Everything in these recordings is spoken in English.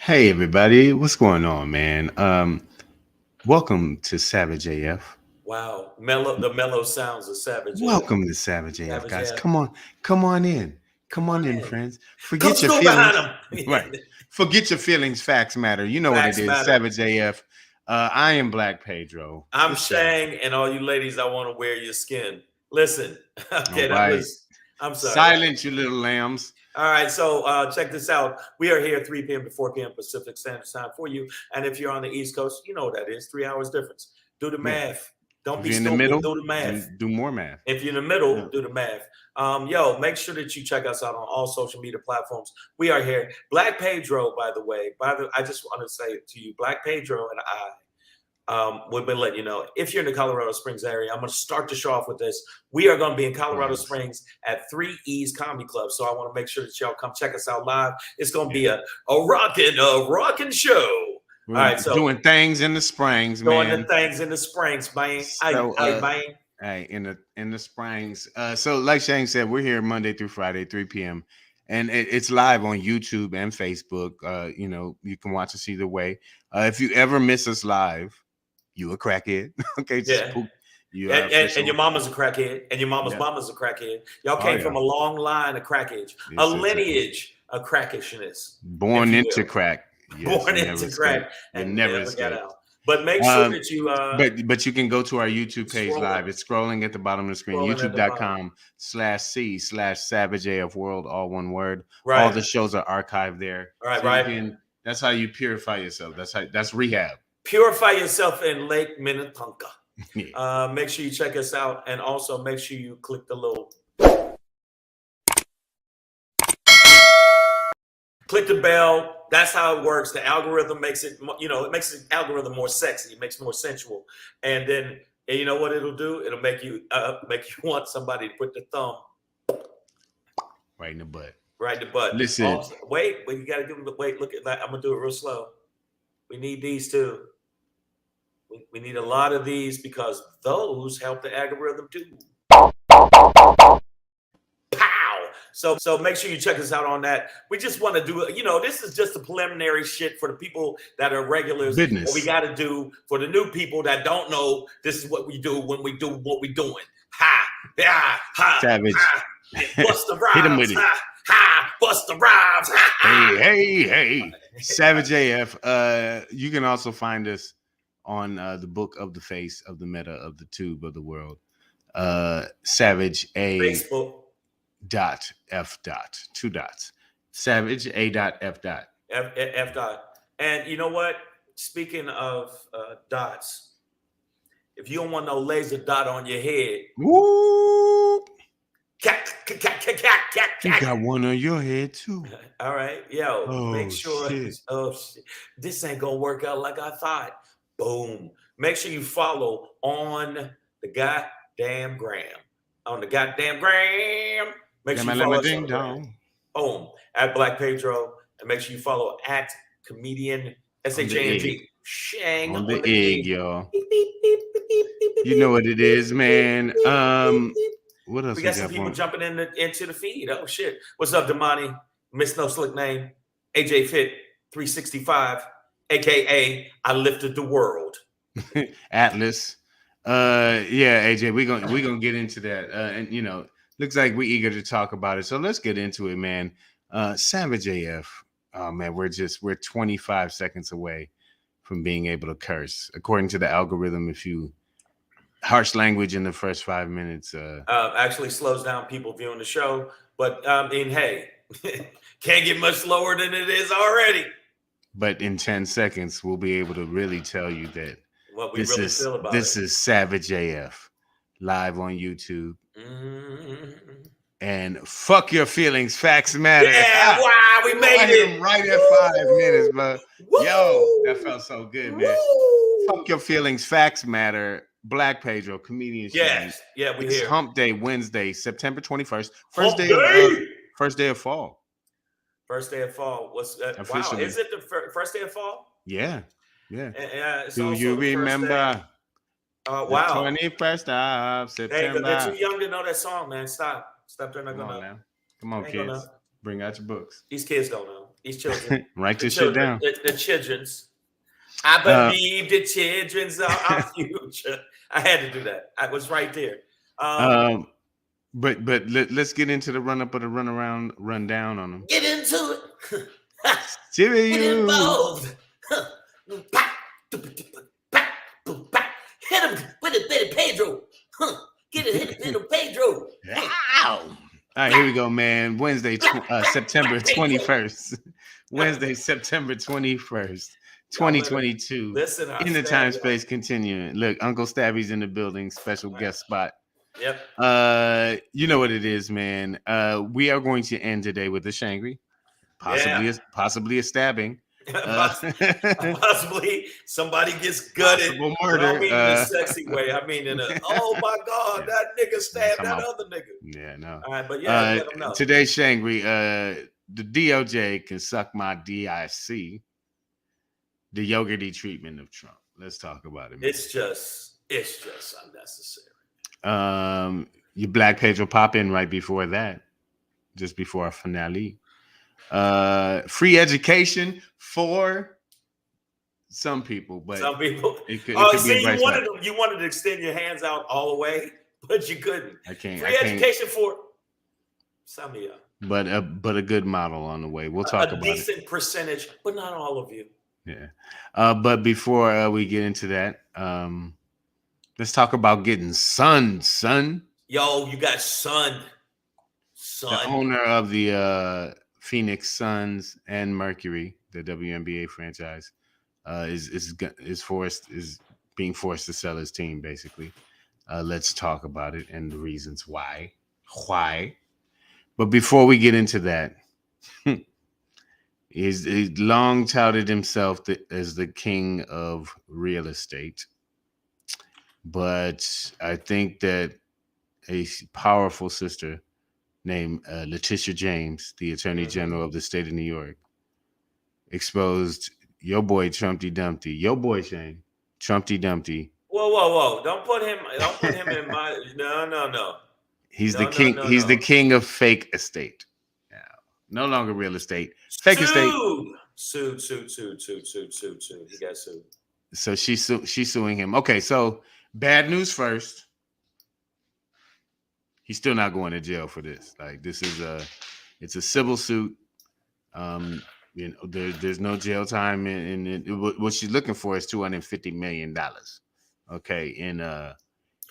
Hey everybody, what's going on, man? Welcome to Savage AF. Wow, the mellow sounds of Savage Welcome to Savage AF, Savage guys. AF. Come on in, friends. Forget Come your scoot feelings. behind him. Right. Forget your feelings. Facts matter. You know Facts what it is. matter. Savage AF. I am Black Pedro. I'm Shang, and all you ladies, I want to wear your skin. Listen, okay, All right. I'm sorry. Silence, you little lambs. All right, so check this out. We are here 3 p.m. to 4 p.m. Pacific Standard Time for you. And if you're on the East Coast, you know what that is, 3 hours difference. Do the math. Don't be in stupid. The middle, do the math. Do more math. If you're in the middle, do the math. Make sure that you check us out on all social media platforms. We are here. Black Pedro, by the way, I just want to say it to you, Black Pedro and we've been letting you know, if you're in the Colorado Springs area, I'm going to start the show off with this. We are going to be in Colorado Springs at 3 E's Comedy Club. So I want to make sure that y'all come check us out live. It's going to be a rockin' show. We're all right, so doing things in the Springs, man. Doing the things in the Springs, man. In the Springs. So like Shane said, we're here Monday through Friday, 3 p.m. And it's live on YouTube and Facebook. You can watch us either way. If you ever miss us live, you a crackhead. Okay, and your mama's a crackhead, and your mama's mama's a crackhead. Y'all came from a long line of crackheads, a lineage of crackishness. Born into crack. Yes, born into crack and never got out. But make sure that you but you can go to our YouTube page live. It's scrolling at the bottom of the screen, youtube.com/c/SavageAF World, all one word. Right. All the shows are archived there. Right, so that's how you purify yourself. That's rehab. Purify yourself in Lake Minnetonka. Make sure you check us out, and also make sure you click the little click the bell. That's how it works. The algorithm makes it, it makes the algorithm more sexy. It makes it more sensual. And then, you know what it'll do? It'll make you want somebody to put the thumb right in the butt. Right in the butt. Listen. Also, wait, you got to give them the wait. Look at that. I'm going to do it real slow. We need these too. We need a lot of these because those help the algorithm too. So make sure you check us out on that. We just want to do, this is just the preliminary shit for the people that are regulars. Business. What we got to do for the new people that don't know, this is what we do when we do what we're doing. Ha, ha, Savage. Ha, bust the rhymes. Hit him with it. Ha, bust the rhymes. Hey. Savage AF. You can also find us on the book of the face of the meta of the tube of the world. Savage A. Facebook. F. 2 dots. Savage A. F. F. And you know what? Speaking of dots, if you don't want no laser dot on your head, woo! You got one on your head too. All right, make sure. Shit. Oh shit, this ain't gonna work out like I thought. Boom. Make sure you follow on the goddamn gram. Make sure you follow us boom, at Black Pedro, and make sure you follow at comedian SHANG. Shang on the egg, y'all. You know what it is, man. What else? We got some people jumping into the feed. Oh shit! What's up, Damani? Miss No Slick Name, AJ Fit 365, aka I lifted the world. Atlas. AJ, we're gonna get into that. And looks like we're eager to talk about it. So let's get into it, man. Savage AF. Oh man, we're 25 seconds away from being able to curse. According to the algorithm, if you harsh language in the first 5 minutes actually slows down people viewing the show. But hey, can't get much slower than it is already. But in 10 seconds, we'll be able to really tell you that what we really feel about this is Savage AF. live on YouTube. Mm. And fuck your feelings, facts matter. Yeah, wow, we made I hit it. him right at 5 minutes, bro. Yo, that felt so good, man. Fuck your feelings, facts matter. Black Pedro, comedian Shane. Yes, yeah, we It's here. Hump Day, Wednesday, September 21st. Hump day. First day of fall. First day of fall. What's wow? Officially. Is it the first day of fall? Yeah, yeah. It's Do also you the first day. remember? Wow. 21st of Hey, September. they're too young to know that song, man. Stop. They're not Come gonna on know. now. Come on, Ain't kids. gonna know. Bring out your books. These kids don't know. These children. Write your shit down. The children's. I believe the children's are our future. I had to do that. I was right there. But let's get into the run up of the rundown on them. Get into it. Get involved. Hit him with it, Betty Pedro. Get it, hit him, Pedro. Ow. All right, here we go, man. Wednesday, September 21st. Wednesday, September 21st, 2022. Listen, in the time space continuing. Look, Uncle Stabby's in the building, special guest spot. Yep. You know what it is, man. We are going to end today with a Shangry, possibly a stabbing. Possibly somebody gets gutted. Possible murder. I don't mean in a sexy way. I mean in a oh my god, that nigga stabbed that other nigga. Yeah, no. All right, but yeah, let them know. Today's Shangry, the DOJ can suck my DIC. The yogurty treatment of Trump. Let's talk about it, man. It's just unnecessary. Your Black Pedro pop in right before that, just before our finale. Free education for some people, but it could see, you wanted to extend your hands out all the way, but you couldn't. I can't. Free education for some of you, but a good model on the way. We'll talk about it. A decent percentage, but not all of you. Yeah. But before we get into that, let's talk about getting sun. Yo, you got sun. The owner of the Phoenix Suns and Mercury, the WNBA franchise, is being forced to sell his team. Basically, let's talk about it and the reasons why. But before we get into that, he's long touted himself as the king of real estate, but I think that a powerful sister named Letitia James, the Attorney General of the state of New York, exposed your boy Trumpty Dumpty, your boy Shane, Trumpty Dumpty. Whoa! Don't put him in my no. He's the king. He's the king of fake estate. No longer real estate. Fake estate. Sued. He got sued. So she's suing him. Okay, so bad news first. He's still not going to jail for this. Like it's a civil suit. There's no jail time in it. What she's looking for is $250 million. Okay,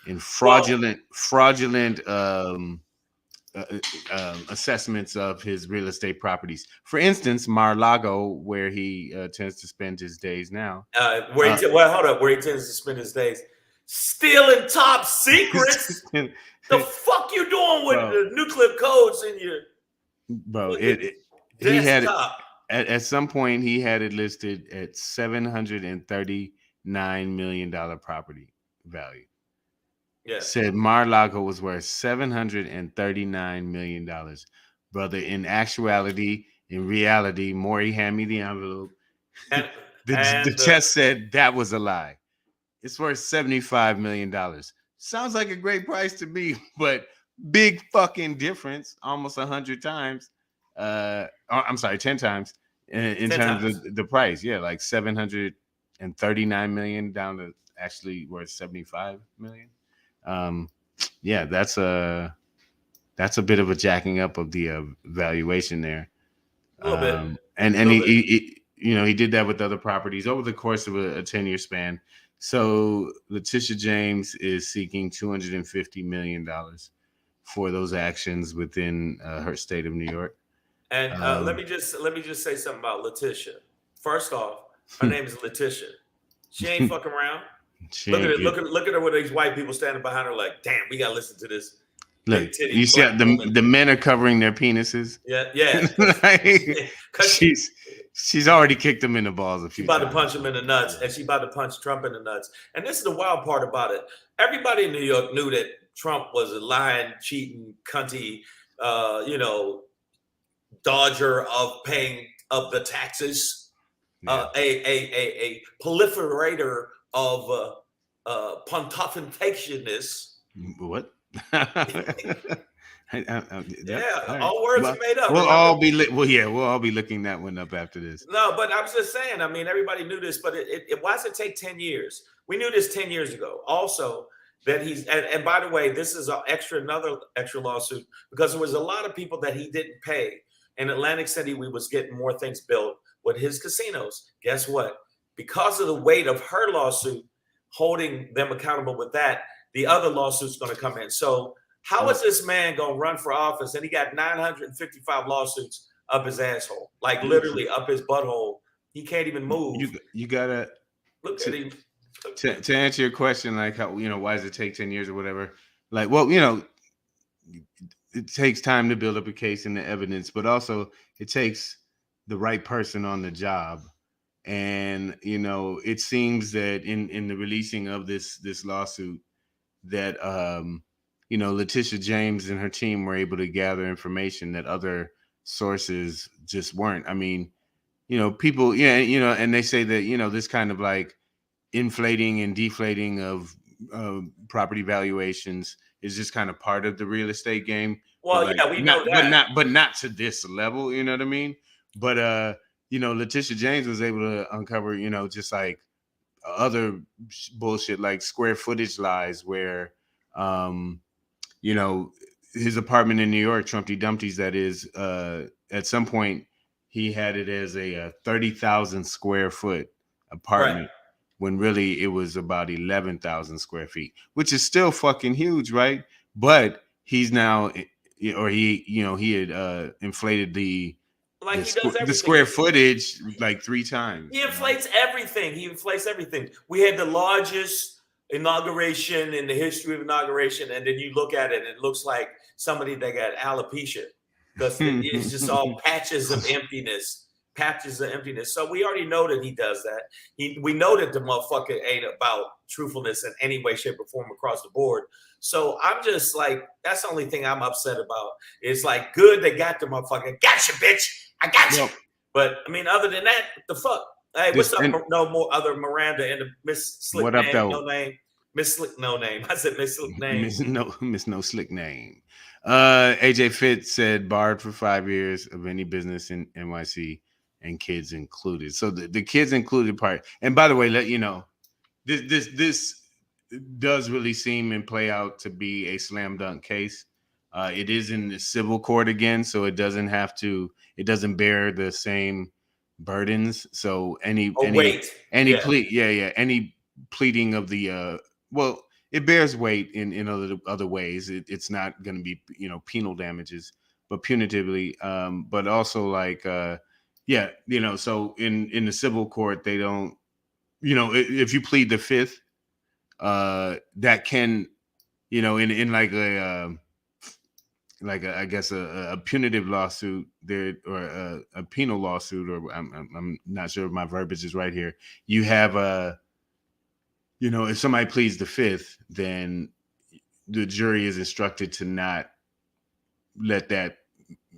in fraudulent assessments of his real estate properties. For instance, Mar-a-Lago, where he tends to spend his days now. Where he tends to spend his days stealing top secrets. The fuck you doing with the nuclear codes in your he had at some point he had it listed at $739 million property value. Yeah. Said Mar-a-Lago was worth $739 million. Brother, in actuality, in reality, Maury hand me the envelope. The test said that was a lie. It's worth $75 million. Sounds like a great price to me, but big fucking difference, almost 100 times. I'm sorry, 10 times in terms of the price. Yeah, like $739 million down to actually worth $75 million. Yeah, that's a bit of a jacking up of the valuation there. A little bit. And he did that with other properties over the course of a 10-year span. So Letitia James is seeking $250 million for those actions within her state of New York. And let me just say something about Letitia. First off, her name is Letitia. She ain't fucking around. She Look at ain't it. get. Look at her with these white people standing behind her, like, damn, we gotta listen to this Look, big titty you see how black woman. the men are covering their penises. Yeah, Like, because she's already kicked them in the balls a she few about to times. punch him in the nuts, and she about to punch Trump in the nuts. And this is the wild part about it. Everybody in New York knew that Trump was a lying, cheating, cunty, dodger of paying of the taxes, a proliferator of pontificationness. What? All words are made up. We'll Remember? all be we'll all be looking that one up after this. No, but I'm just saying. I mean, everybody knew this, but why does it take 10 years? We knew this 10 years ago. Also, that he's and by the way, this is another extra lawsuit because there was a lot of people that he didn't pay. In Atlantic City, we was getting more things built with his casinos. Guess what? Because of the weight of her lawsuit, holding them accountable with that, the other lawsuit's going to come in. So how is this man going to run for office? And he got 955 lawsuits up his asshole, like literally up his butthole. He can't even move. You gotta look at him. To answer your question, like how why does it take 10 years or whatever? Like, well, it takes time to build up a case and the evidence, but also it takes the right person on the job. And it seems that in the releasing of this lawsuit that Letitia James and her team were able to gather information that other sources just weren't. I mean, people, and they say that this kind of like inflating and deflating of property valuations is just kind of part of the real estate game. Well, we know that, but not to this level. You know what I mean? But Letitia James was able to uncover, just like other bullshit like square footage lies where, his apartment in New York, Trumpty Dumpty's, that is, at some point he had it as a 30,000 square foot apartment. Right. When really it was about 11,000 square feet, which is still fucking huge, right? But he's now, or he had inflated the square footage like 3 times. He inflates everything. We had the largest inauguration in the history of inauguration, and then you look at it, and it looks like somebody that got alopecia because it's just all patches of emptiness. So we already know that he does that. We know that the motherfucker ain't about truthfulness in any way, shape, or form across the board. So I'm just like, that's the only thing I'm upset about. It's like, good, they got the motherfucker. Gotcha, bitch. I got you. But I mean, other than that, the fuck? Hey, what's up? No more other Miranda and the Miss Slick what name, up, though? No name. Miss Slick, no name. I said Miss Slick name. Miss No Slick name. AJ Fitz said barred for 5 years of any business in NYC. And kids included. So the kids included part. And by the way, let you know, this does really seem and play out to be a slam dunk case. It is in the civil court again, so it doesn't bear the same burdens. So any plea, any pleading of the it bears weight in other ways. It's not going to be penal damages, but punitively. But also like. So in the civil court, they don't, if you plead the fifth, that can, in like I guess a punitive lawsuit there, or a penal lawsuit, or I'm not sure if my verbiage is right here. You have if somebody pleads the fifth, then the jury is instructed to not let that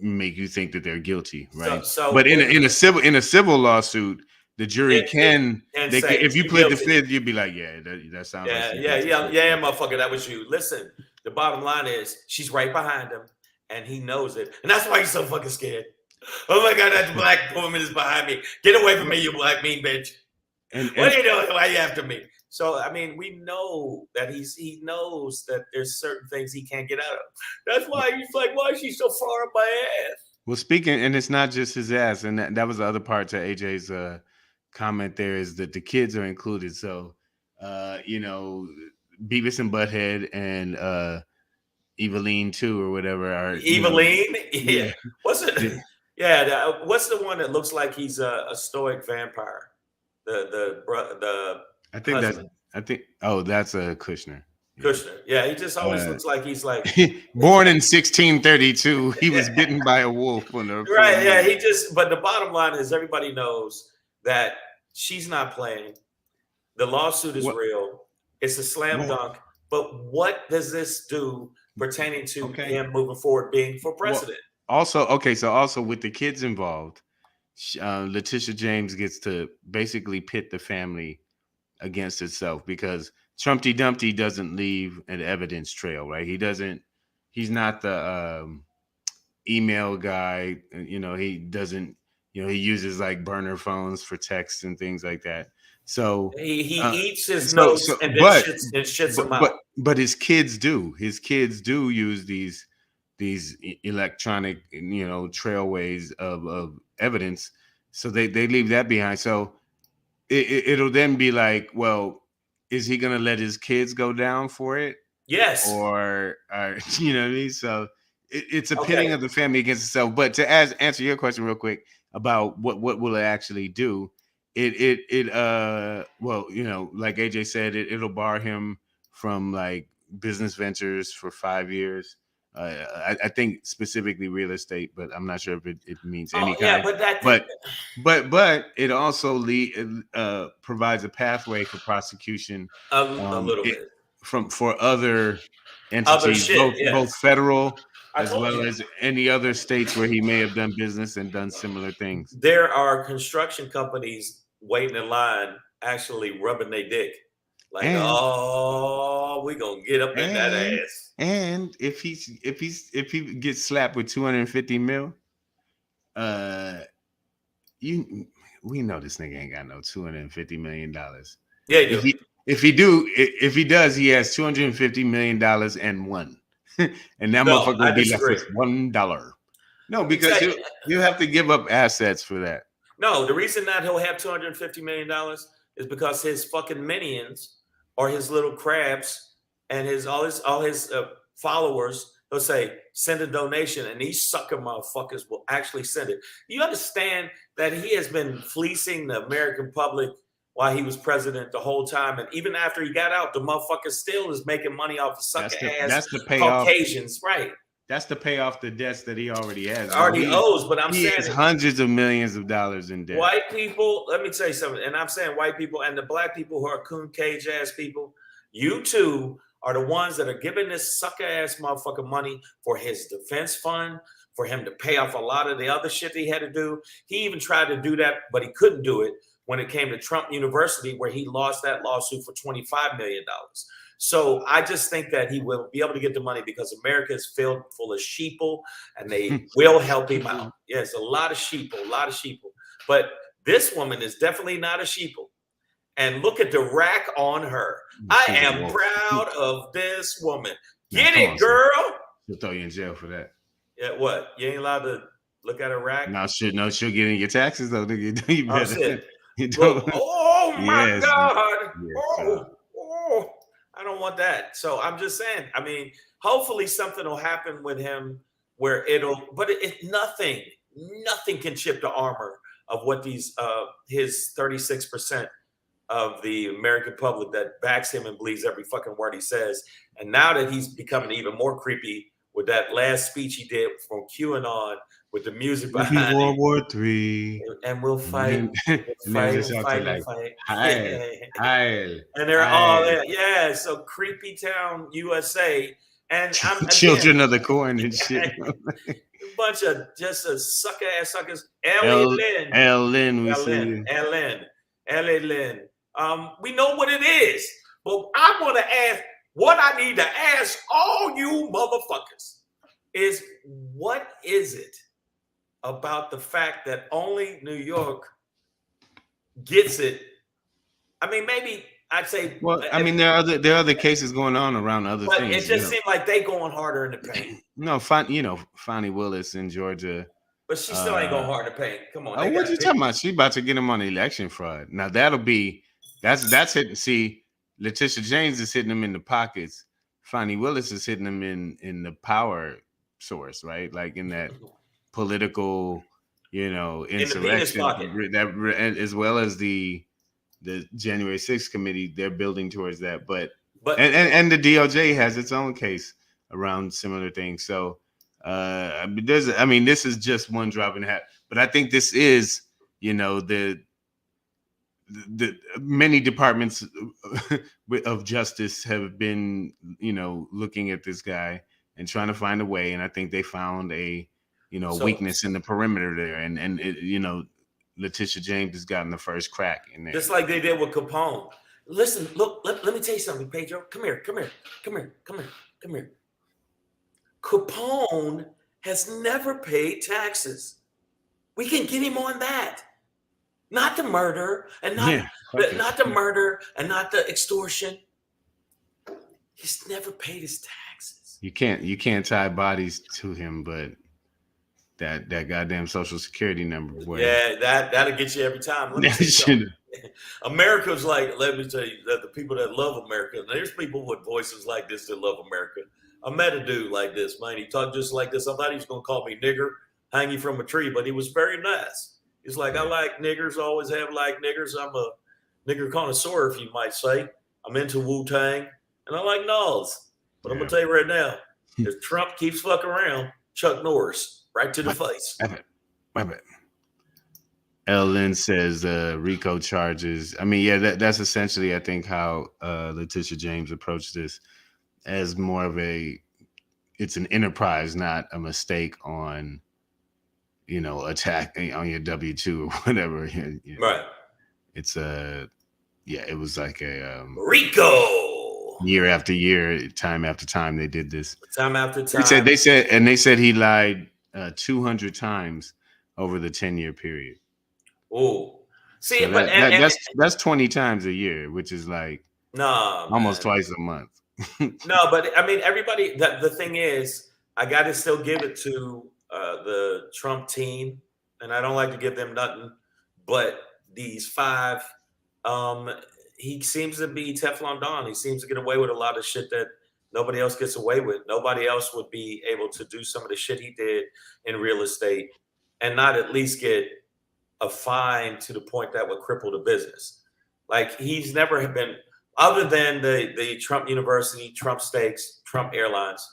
make you think that they're guilty, right? But in a civil lawsuit, the jury can if you plead the fifth, you'd be like, that sounds like motherfucker, that was you. Listen, the bottom line is she's right behind him, and he knows it, and that's why he's so fucking scared. Oh my God, that black woman is behind me. Get away from me, you black mean bitch. What are you doing? Why are you after me? So, I mean, we know that he knows that there's certain things he can't get out of. That's why he's like, why is she so far up my ass? Well, speaking, and it's not just his ass, and that was the other part to AJ's comment there, is that the kids are included. So, Beavis and Butthead and Eveline too, or whatever. Eveline? Yeah. What's it? Yeah. What's the one that looks like he's a stoic vampire? I think husband. I think. Oh, that's a Kushner. Yeah. Kushner. Yeah, he just always looks like he's like Born in 1632, he was bitten by a wolf on a full right. Yeah, moon. he just. But the bottom line is, everybody knows that she's not playing. The lawsuit is What? real. It's a slam What? dunk. But what does this do pertaining to Okay. him moving forward, being for Well, president? also, okay. So also with the kids involved, Letitia James gets to basically pit the family against itself because Trumpty Dumpty doesn't leave an evidence trail, right? He doesn't. He's not the email guy. He doesn't. He uses like burner phones for texts and things like that. So, He uh, eats his so, so, notes and then but, shits but, them out. but his kids do. His kids do use these electronic, trailways of evidence. So they leave that behind. So it'll then be like, well, is he gonna let his kids go down for it? Yes. Or you know what I mean? So it's a pitting Okay. of the family against itself. But to answer your question real quick about what will it actually do, well, like AJ said, it'll bar him from like business ventures for 5 years. I think specifically real estate, but I'm not sure if it means any Oh yeah, kind. but that But it also provides a pathway for prosecution, a little bit. for other Other entities, shit. both Yes. federal I as told well you. as any other states where he may have done business and done similar things. There are construction companies waiting in line, actually rubbing their dick, like, And oh, we gonna get up in that and ass. and if he gets slapped with 250 mil, uh, you we know this nigga ain't got no $250 million. Yeah, you If do. if he does, he has $250 million and one, and that No, motherfucker I will be left disagree. with $1. No, Let me because tell you. you have to give up assets for that. No, the reason that he'll have $250 million is because his fucking minions or his little crabs and his followers. He'll say send a donation, and these sucker motherfuckers will actually send it. You understand that he has been fleecing the American public while he was president the whole time, and even after he got out, the motherfucker still is making money off of sucker ass That's the payoff. Caucasians, right? That's to pay off the debts that he already has. Already owes, but I'm He saying has hundreds of millions of dollars in debt. white people, let me tell you something, and I'm saying white people and the black people who are coon cage ass people, you two are the ones that are giving this sucker ass motherfucker money for his defense fund, for him to pay off a lot of the other shit he had to do. He even tried to do that, but he couldn't do it when it came to Trump University, where he lost that lawsuit for $25 million. So I just think that he will be able to get the money because America is filled full of sheeple, and they will help him out. Yes, a lot of sheeple. But this woman is definitely not a sheeple. And look at the rack on her. I am proud of this woman. Get it, girl. She'll throw you in jail for that. Yeah, what? You ain't allowed to look at her rack? No, she'll get in your taxes though. You better. Oh my Yes. God. Yes, Oh, I don't want that. So I'm just saying, I mean, hopefully something will happen with him where but nothing can chip the armor of what his 36% of the American public that backs him and believes every fucking word he says. And now that he's becoming even more creepy with that last speech he did from QAnon with the music behind World War III, and we'll fight. And they're all there. Yeah, so Creepy Town, USA. And I'm Children of the Corn and shit. A bunch of just a sucker ass suckers. Ellen, Ellen. We know what it is, but I want to ask. What I need to ask all you motherfuckers is, what is it about the fact that only New York gets it? I mean, maybe I'd say. Well, I mean, there are other cases going on around other but things. It just seemed like they going harder in the paint. No, Fonnie Willis in Georgia. But she still ain't going hard in the paint. Come on. Oh, what you talking about? She about to get him on election fraud. Now that's hitting. See, Letitia James is hitting him in the pockets. Fonnie Willis is hitting him in the power source, right? Like in that political, insurrection, that as well as the the January 6th committee, they're building towards that. But But and the DOJ has its own case around similar things. So this is just one drop in the hat. But I think this is, the many departments of justice have been, looking at this guy and trying to find a way. And I think they found a, so, weakness in the perimeter there. And Letitia James has gotten the first crack in there. just like they did with Capone. Listen, look, let me tell you something, Pedro. Come here. Capone has never paid taxes. We can get him on that. Not the murder and not the murder and not the extortion. He's never paid his taxes. You can't tie bodies to him, but that goddamn Social Security number, boy. Yeah, that'll get you every time. Let me tell you something. America's like, let me tell you that the people that love America, there's people with voices like this that love America. I met a dude like this, man. He talked just like this. I thought he was going to call me nigger, hang you from a tree, but he was very nice. He's like, I like niggers, always have liked niggers. I'm a nigger connoisseur, if you might say. I'm into Wu-Tang, and I like Nas. But I'm going to tell you right now, if Trump keeps fucking around, Chuck Norris, right to the face. My bad. Ellen says RICO charges. I mean, yeah, that's essentially, I think, how Letitia James approached this, as more of it's an enterprise, not a mistake on, attack on your W-2 or whatever. Right. It's it was like a RICO. Year after year, time after time, they did this. Time after time. They said he lied 200 times over the 10-year period. Oh, see, so but that's 20 times a year, which is like almost twice a month. No, but I mean, everybody. The thing is, I got to still give it to the Trump team, and I don't like to give them nothing, but these five. He seems to be Teflon Don. He seems to get away with a lot of shit that nobody else gets away with. Nobody else would be able to do some of the shit he did in real estate and not at least get a fine to the point that would cripple the business. Like, he's never been, other than the Trump University, Trump Steaks, Trump Airlines.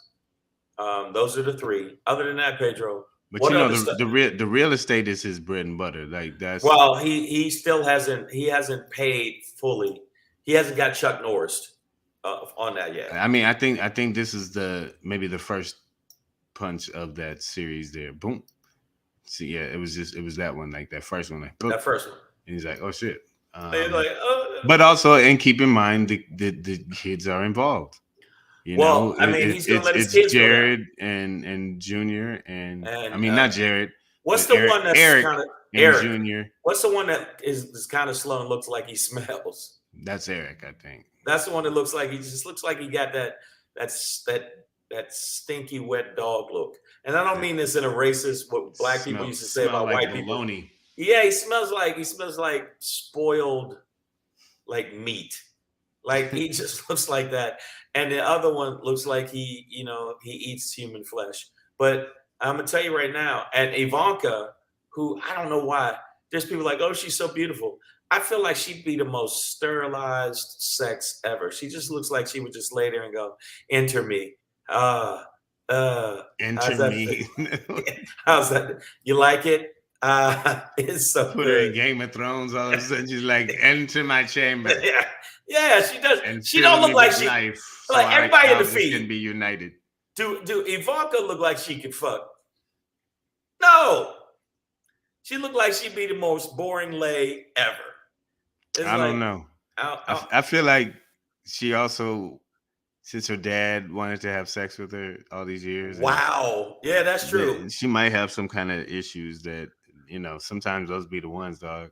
Those are the three. Other than that, Pedro. But the real estate is his bread and butter. Like, that's, well, he still hasn't paid fully. He hasn't got Chuck Norris on that yet. I mean, I think this is maybe the first punch of that series there. Boom. See, yeah, it was that one, like that first one, like boom. That first one. And he's like, oh shit. But also, and keep in mind the kids are involved. I mean, he's gonna let his kids Jared and Junior and I mean, not Jared. What's the one that's Eric kind of Eric Junior? What's the one that is kind of slow and looks like he smells? That's Eric, I think. That's the one that looks like he got that stinky wet dog look. And I don't mean this in a racist what black people used to say about white people. Yeah, he smells like spoiled like meat. Like, he just looks like that. And the other one looks like he eats human flesh. But I'm gonna tell you right now, and Ivanka, who I don't know why, there's people like, oh, she's so beautiful. I feel like she'd be the most sterilized sex ever. She just looks like she would just lay there and go, enter me. Enter me. How's that? You like it? It's so Put good. her in Game of Thrones, all of a sudden she's like, enter my chamber. Yeah, she does. And she don't look like she life, like so everybody in the feed can be united. Do Ivanka look like she could fuck? No. She looked like she'd be the most boring lay ever. I don't know. I feel like she also, since her dad wanted to have sex with her all these years. Wow. Yeah, that's true. She might have some kind of issues that, sometimes those be the ones, dog.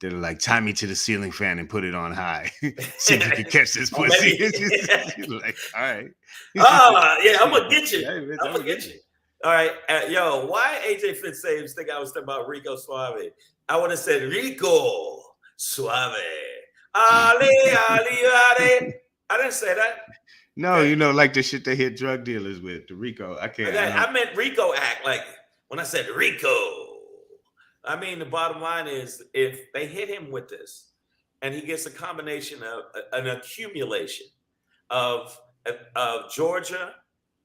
They're like, tie me to the ceiling fan and put it on high. See if you can catch this pussy. She's like, all right. Yeah, I'm going to get you. I'm going to get you. All right. Yo, why AJ Fitzsaves think I was talking about Rico Suave? I would have said Rico Suave. Ale, ale. I didn't say that. No, like the shit they hit drug dealers with, the Rico. I meant Rico act. Like, when I said Rico, I mean, the bottom line is, if they hit him with this, and he gets a combination of an accumulation of Georgia,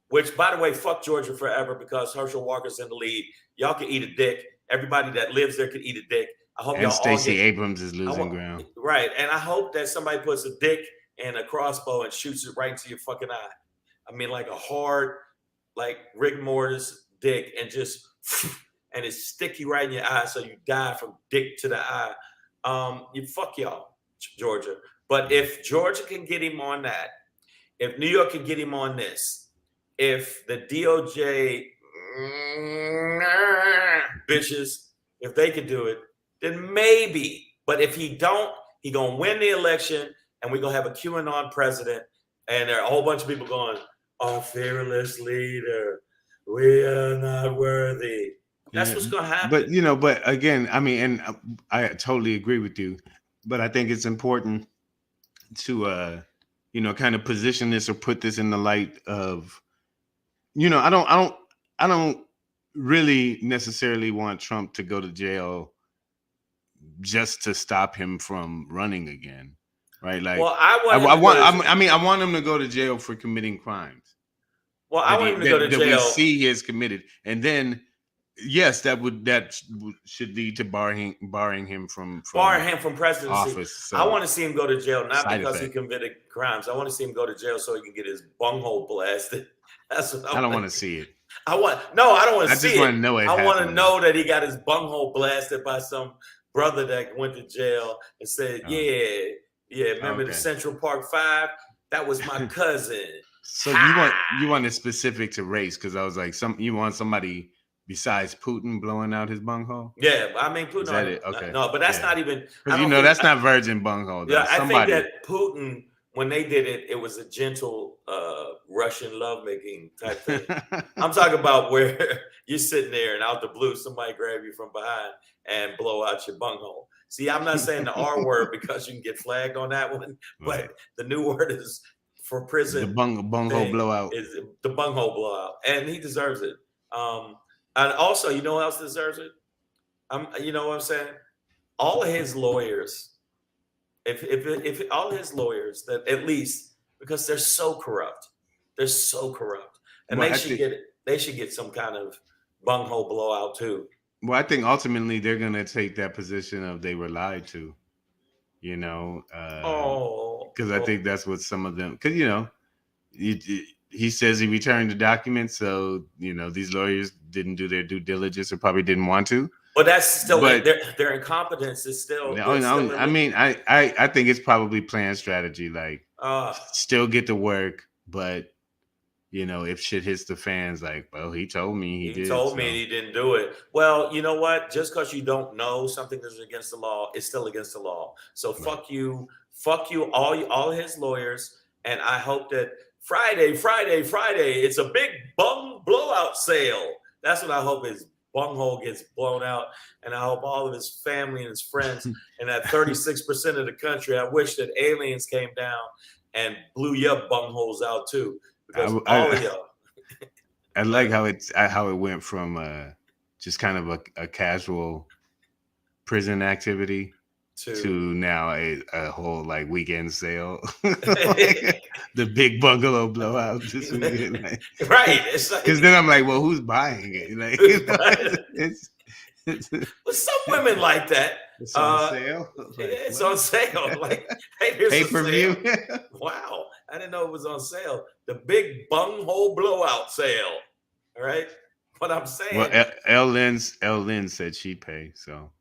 which, by the way, fuck Georgia forever because Herschel Walker's in the lead. Y'all can eat a dick. Everybody that lives there can eat a dick. I hope And y'all all Stacey get Abrams is losing ground. right. And I hope that somebody puts a dick in a crossbow and shoots it right into your fucking eye. I mean, like a hard, like Rick Mortis dick, and just and it's sticky right in your eye, so you die from dick to the eye. You fuck y'all, Georgia. But if Georgia can get him on that, if New York can get him on this, if the DOJ bitches, if they could do it, then maybe. But if he don't, he gonna win the election, and we're gonna have a QAnon president, and there are a whole bunch of people going, "Our fearless leader, we are not worthy." That's what's gonna happen. But but again, I mean, and I totally agree with you, but I think it's important to kind of position this or put this in the light of, I don't really necessarily want Trump to go to jail just to stop him from running again, right? Like, well, I want him to go to jail for committing crimes. Well, I want him to go to jail. That we see he is committed, and then yes, that should lead to barring him from presidency. Office. So I want to see him go to jail, not because he committed crimes. I want to see him go to jail so he can get his bunghole blasted. That's what I don't want to see it. I don't want to see it. I just want to know it. I want to know that he got his bunghole blasted by some brother that went to jail and said, remember the Central Park 5? That was my cousin. So you want it specific to race, because I was like, you want somebody besides Putin blowing out his bunghole? Yeah, I mean Putin. Is that it? Okay. No, but that's not even. Because that's not virgin bunghole. Yeah, I think that Putin, when they did it, it was a gentle Russian lovemaking type thing. I'm talking about where you're sitting there and out the blue, somebody grab you from behind and blow out your bunghole. See, I'm not saying the R word because you can get flagged on that one, but the new word is for prison. The bunghole blowout. Is the bunghole blowout, and he deserves it. And also, you know who else deserves it? You know what I'm saying? All of his lawyers, if all his lawyers, that at least, because they're so corrupt, and they should get some kind of bunghole blowout too. Well, I think ultimately they're gonna take that position of they were lied to, because I think that's what some of them, because he says he returned the documents, so these lawyers didn't do their due diligence or probably didn't want to. But that's still their incompetence is still. I mean, I think it's probably planned strategy, like still get to work, but if shit hits the fans, like, well, he told me he told me he didn't do it. Well, you know what? Just because you don't know something is against the law, it's still against the law. So fuck you, all his lawyers, and I hope that Friday, it's a big bung blowout sale. That's what I hope his bunghole gets blown out, and I hope all of his family and his friends and that 36% of the country. I wish that aliens came down and blew your bungholes out too. Because all of y'all. I like how it went from just kind of a casual prison activity to now a whole like weekend sale, like, the big bungalow blowout this weekend, like, right? Because then I'm like, well, who's buying it? Like, well, some women like that. It's on sale. It's on sale. Like, hey, here's pay-per-view. Wow, I didn't know it was on sale. The big bunghole blowout sale. All right, what I'm saying. Well, L. Lynn said she'd pay, so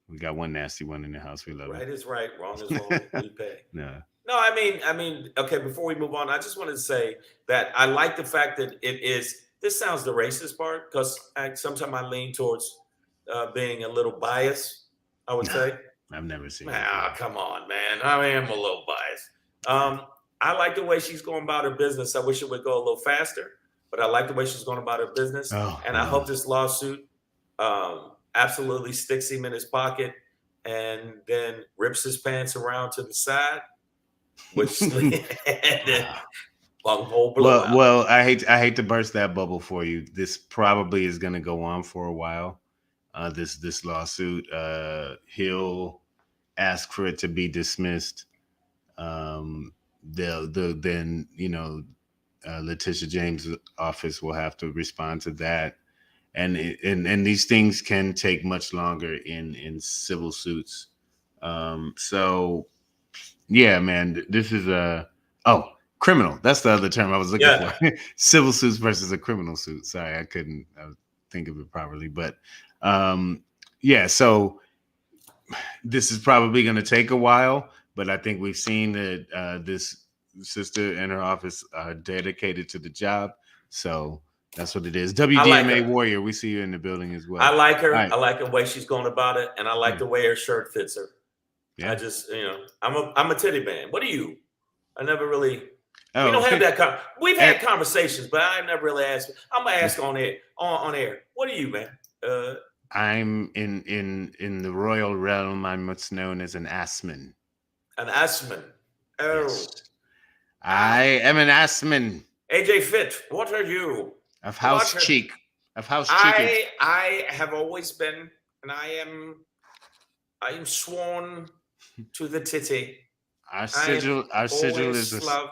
we got one nasty one in the house. We love it. Right is right, wrong is wrong. We pay. No. No, I mean. Okay, before we move on, I just wanted to say that I like the fact that it is. This sounds the racist part, because sometimes I lean towards being a little biased. I would say. I've never seen. Come on, man. I am a little biased. I like the way she's going about her business. I wish it would go a little faster, but I like the way she's going about her business. I hope this lawsuit absolutely sticks him in his pocket and then rips his pants around to the side, which bunghole blowout. Well, I hate to burst that bubble for you. This probably is going to go on for a while. This lawsuit, he'll ask for it to be dismissed, they'll then Letitia James' office will have to respond to that, and these things can take much longer in civil suits. So yeah, man, this is criminal. That's the other term I was looking for. Civil suits versus a criminal suit. Sorry, I couldn't think of it properly, but yeah. So this is probably going to take a while, but I think we've seen that this sister and her office are dedicated to the job. So that's what it is. WDMA Warrior, we see you in the building as well. I like her. Right. I like the way she's going about it, and I like the way her shirt fits her. Yeah. I just, I'm a titty man. What are you? I never really. We don't have that. We've had conversations, but I never really asked. I'm gonna ask on air. On air. What are you, man? I'm in the royal realm. I'm what's known as an assman. An assman. Oh. Yes. I am an assman. AJ Fit, what are you? Of House Cheek. Of House Cheek. I have always been, and I am sworn to the titty. Our sigil is a song.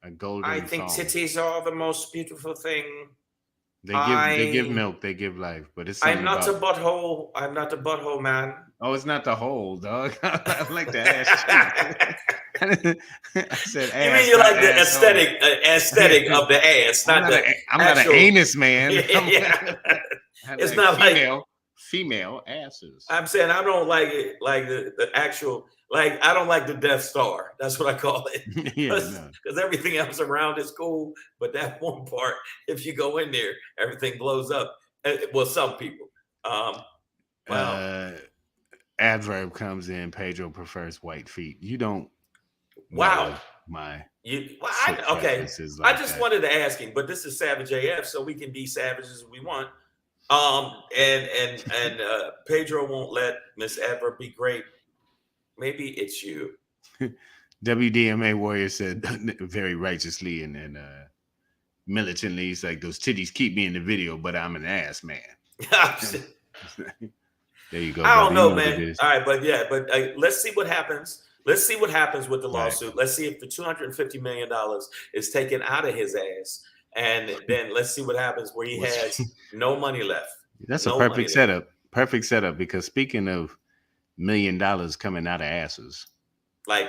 A golden song. I think titties are the most beautiful thing. They give milk, they give life, but it's. I'm not a butthole. I'm not a butthole man. Oh, it's not the hole, dog. I like the ass. I said ass. You mean you like the aesthetic of the ass, not the. I'm not an anus man. Yeah. It's not female asses. I'm saying I don't like it, like the actual. Like, I don't like the Death Star. That's what I call it. Because everything else around is cool. But that one part, if you go in there, everything blows up. Well, some people. Wow. Adverb comes in. Pedro prefers white feet. You don't. Wow. Okay. I just wanted to ask him, but this is Savage AF, so we can be savages as we want. And Pedro won't let Miss Adverb be great. Maybe it's you. WDMA Warrior said very righteously and militantly, he's like, those titties keep me in the video, but I'm an ass man. There you go. I don't know, man. All right, but let's see what happens. Let's see what happens with the lawsuit. Right. Let's see if the $250 million is taken out of his ass. And then let's see what happens where he has no money left. That's a perfect setup. Perfect setup, because speaking of $1 million coming out of asses. Like,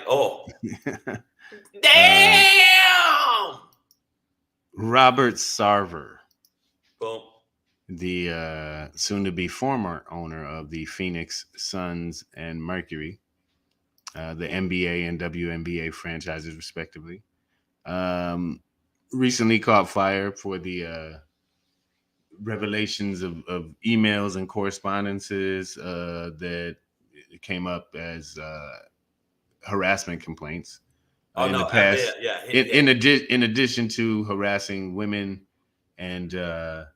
damn! Robert Sarver. Boom. The soon-to-be former owner of the Phoenix Suns and Mercury, the NBA and WNBA franchises, respectively, recently caught fire for the revelations of emails and correspondences that came up as harassment complaints in the past. In addition to harassing women and just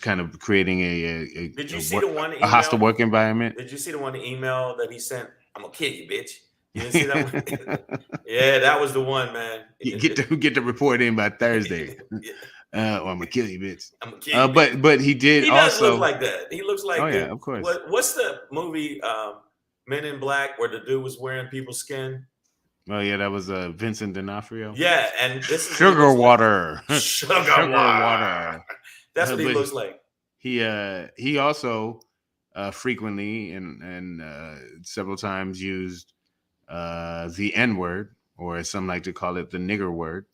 kind of creating a Did you see the one email, a hostile work environment? Did you see the one email that he sent? I'm gonna kill you, bitch. You didn't see that one? Yeah, that was the one, man. Get the report in by Thursday. Or I'm gonna kill you, bitch. I'm gonna kill you, but he did. He does look like that. He looks like. Oh yeah, of course. What's the movie Men in Black where the dude was wearing people's skin? Oh yeah, that was Vincent D'Onofrio. Yeah, and this is Sugar water. Sugar water. That's what he looks like. He also frequently and several times used the N-word, or as some like to call it, the nigger word.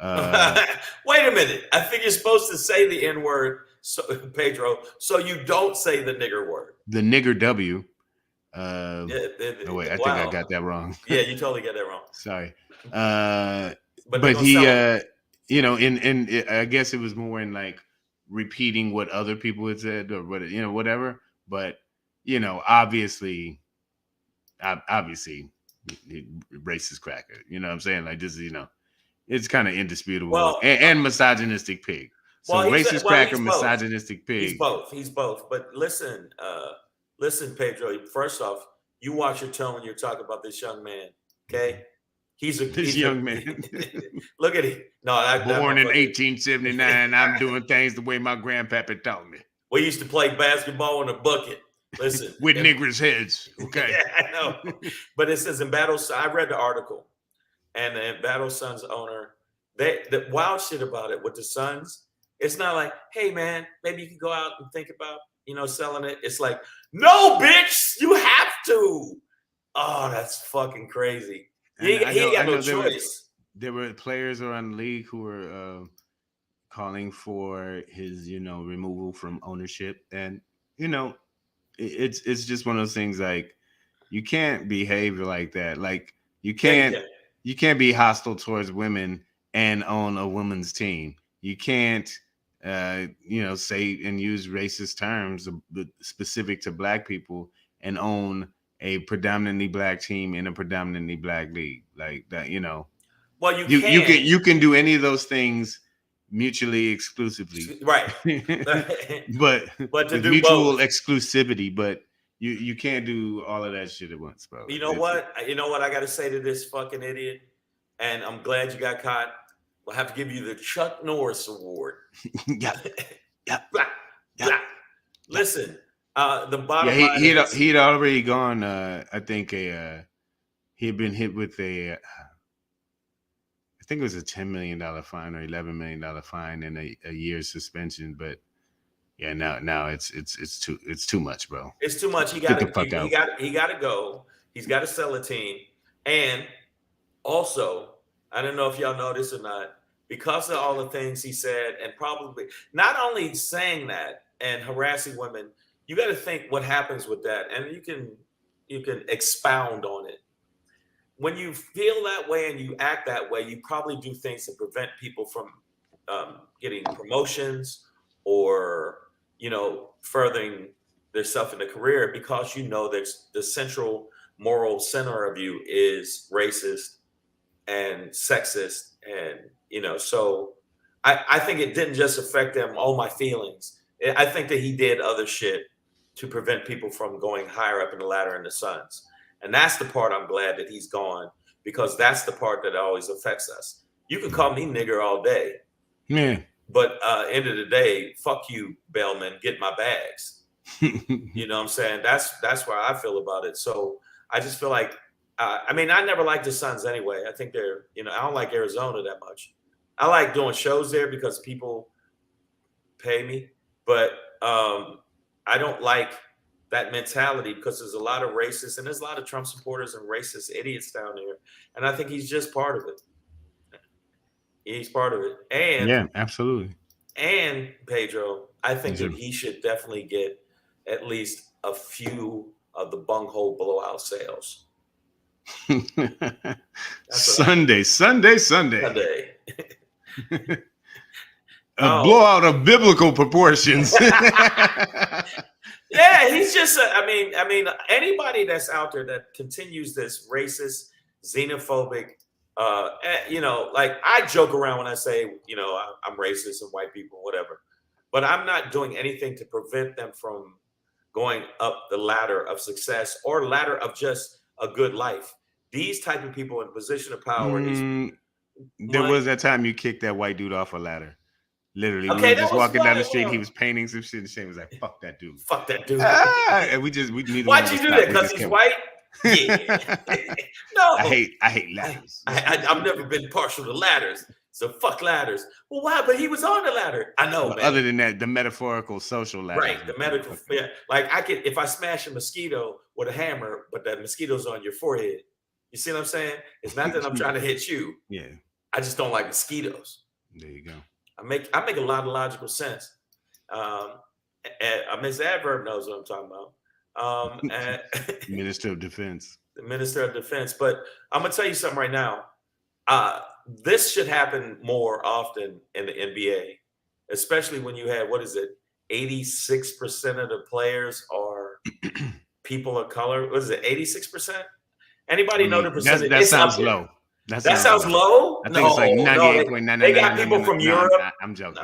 Wait a minute. I think you're supposed to say the N-word, Pedro, so you don't say the nigger word. The nigger W. I think I got that wrong. Yeah, you totally got that wrong. Sorry. But he, I guess it was more in like repeating what other people had said or whatever. But obviously, racist cracker. You know what I'm saying? Like this is, it's kind of indisputable. Well, and misogynistic pig. So racist cracker, misogynistic pig. He's both. But listen, Pedro. First off, you watch your tone when you're talking about this young man. Okay, he's a young man. Look at him. No, born in 1879. I'm doing things the way my grandpappy taught me. We used to play basketball in a bucket. Listen, with niggers' heads. Okay. Yeah, I know. But it says in Battle, I read the article, and the Battle Suns owner, the wild shit about it with the Suns, it's not like, hey man, maybe you can go out and think about, selling it. It's like, no, bitch, you have to. Oh, that's fucking crazy. He ain't got no choice. There were players around the league who were calling for his, removal from ownership, and it's just one of those things. Like, you can't behave like that. Like, you can't be hostile towards women and own a women's team. You can't say and use racist terms specific to black people and own a predominantly black team in a predominantly black league like that. Well, you can do any of those things mutually exclusively, right? but to with do mutual both. exclusivity, but you can't do all of that shit at once, bro. You know what I got to say to this fucking idiot, and I'm glad you got caught. We'll have to give you the Chuck Norris Award. Yeah. Blah, blah. Listen, the bottom line he'd already gone. I think he had been hit with I think it was a $10 million fine or $11 million fine and a year's suspension. But yeah, now it's too much, bro. It's too much. He got to go. He's got to sell a team, and also, I don't know if y'all know this or not, because of all the things he said, and probably not only saying that and harassing women, you got to think what happens with that, and you can expound on it. When you feel that way and you act that way, you probably do things to prevent people from getting promotions or furthering themselves in a career, because there's the central moral center of you is racist and sexist, and so I think it didn't just affect them. Oh, my feelings. I think that he did other shit to prevent people from going higher up in the ladder in the Suns. And that's the part I'm glad that he's gone, because that's the part that always affects us. You can call me nigger all day. Yeah. But end of the day, fuck you, Bellman, get my bags. You know what I'm saying? That's where I feel about it. So I just feel like, I never liked the Suns anyway. I think they're, I don't like Arizona that much. I like doing shows there because people pay me. But I don't like that mentality, because there's a lot of racists and there's a lot of Trump supporters and racist idiots down there. And I think he's just part of it. He's part of it. And yeah, absolutely. And Pedro, I think that he should definitely get at least a few of the bunghole blowout sales. Sunday. A blowout of biblical proportions. Yeah, he's just. Anybody that's out there that continues this racist, xenophobic, like, I joke around when I say, I'm racist and white people, whatever, but I'm not doing anything to prevent them from going up the ladder of success or ladder of just a good life. These type of people in position of power. There was that time you kicked that white dude off a ladder. Literally, okay, we were just walking down the street. He was painting some shit, and Shane was like, "Fuck that dude! Fuck that dude!" And we neither. Why'd you do that? Because he's white? Yeah. No, I hate ladders. I've never been partial to ladders, so fuck ladders. Well, why? But he was on the ladder. I know, man. Other than that, the metaphorical social ladder. Right, the medical. Yeah, like if I smash a mosquito with a hammer, but that mosquito's on your forehead. You see what I'm saying? It's not that I'm trying to hit you. Yeah. I just don't like mosquitoes. There you go. I make a lot of logical sense. Ms. Adverb knows what I'm talking about. Minister of Defense. The Minister of Defense. But I'm gonna tell you something right now. This should happen more often in the NBA, especially when you have 86% of the players are people of color. What is it? 86%? Anybody know the percentage? That sounds low. That sounds low? I think it's like 98.99. They got people from Europe. I'm joking.